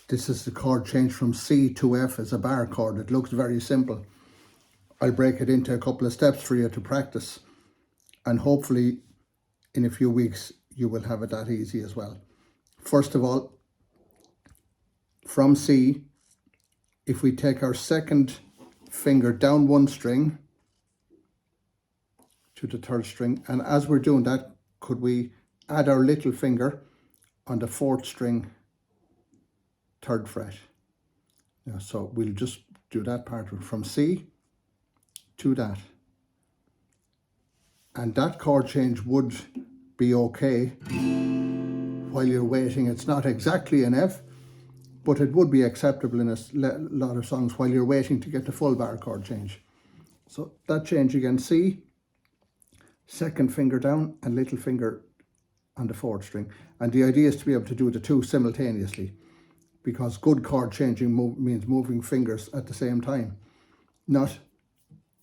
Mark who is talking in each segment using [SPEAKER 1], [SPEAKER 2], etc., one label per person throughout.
[SPEAKER 1] This is the chord change from C to F as a bar chord. It looks very simple. I'll break it into a couple of steps for you to practice, and hopefully in a few weeks you will have it that easy as well. First of all, from C, if we take our second finger down one string to the third string, and as we're doing that, could we add our little finger on the fourth string, third fret. Yeah, so we'll just do that part from C to that. And that chord change would be okay while you're waiting. It's not exactly an F, but it would be acceptable in a lot of songs while you're waiting to get the full bar chord change. So that change again, C, second finger down and little finger on the fourth string. And the idea is to be able to do the two simultaneously, because good chord changing means moving fingers at the same time, not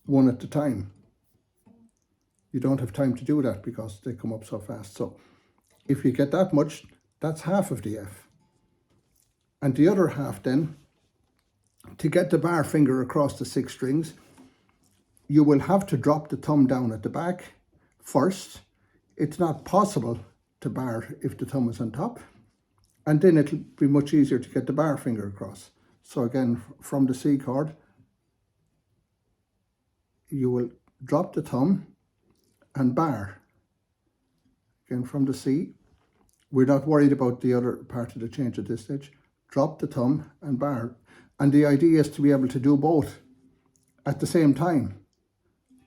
[SPEAKER 1] one at a time. You don't have time to do that because they come up so fast. So if you get that much, that's half of the F. And the other half then, to get the bar finger across the 6 strings, you will have to drop the thumb down at the back first. It's not possible to bar if the thumb is on top. And then it'll be much easier to get the bar finger across. So again, from the C chord, you will drop the thumb and bar. Again, from the C, we're not worried about the other part of the change at this stage. Drop the thumb and bar. And the idea is to be able to do both at the same time.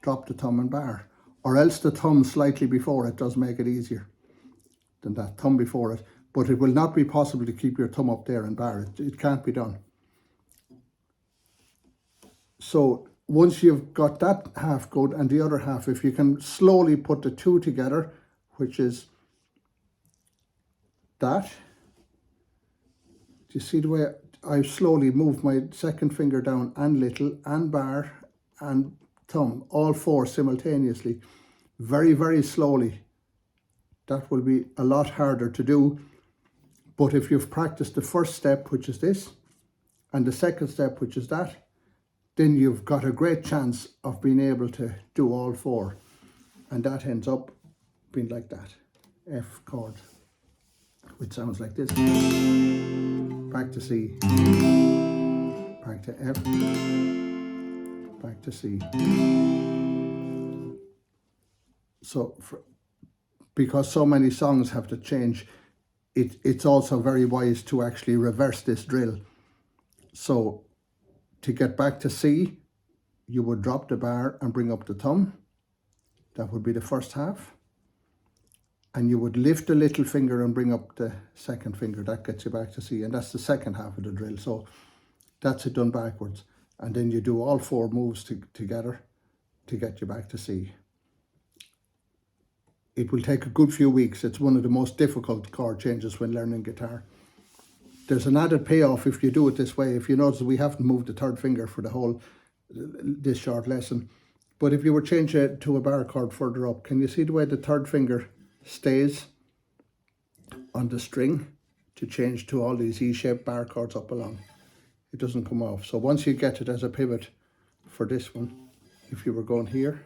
[SPEAKER 1] Drop the thumb and bar. Or else the thumb slightly before it does make it easier than that thumb before it. But it will not be possible to keep your thumb up there and bar it. It can't be done. So once you've got that half good and the other half, if you can slowly put the two together, which is that. Do you see the way I slowly move my second finger down and little and bar and thumb, all 4 simultaneously, very, very slowly. That will be a lot harder to do. But if you've practiced the first step, which is this, and the second step, which is that, then you've got a great chance of being able to do all 4. And that ends up being like that, F chord, which sounds like this. Back to C, back to F, back to C. So, because so many songs have to change, it's also very wise to actually reverse this drill. So, to get back to C, you would drop the bar and bring up the thumb. That would be the first half. And you would lift the little finger and bring up the second finger. That gets you back to C, and that's the second half of the drill. So that's it done backwards. And then you do all 4 moves together to get you back to C. It will take a good few weeks. It's one of the most difficult chord changes when learning guitar. There's an added payoff if you do it this way. If you notice, we haven't moved the third finger for the whole, this short lesson. But if you were changing it to a bar chord further up, can you see the way the third finger stays on the string to change to all these E-shaped bar chords up along? It doesn't come off. So once you get it as a pivot for this one, if you were going here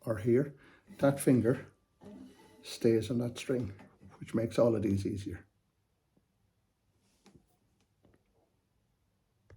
[SPEAKER 1] or here, that finger stays on that string, which makes all of these easier.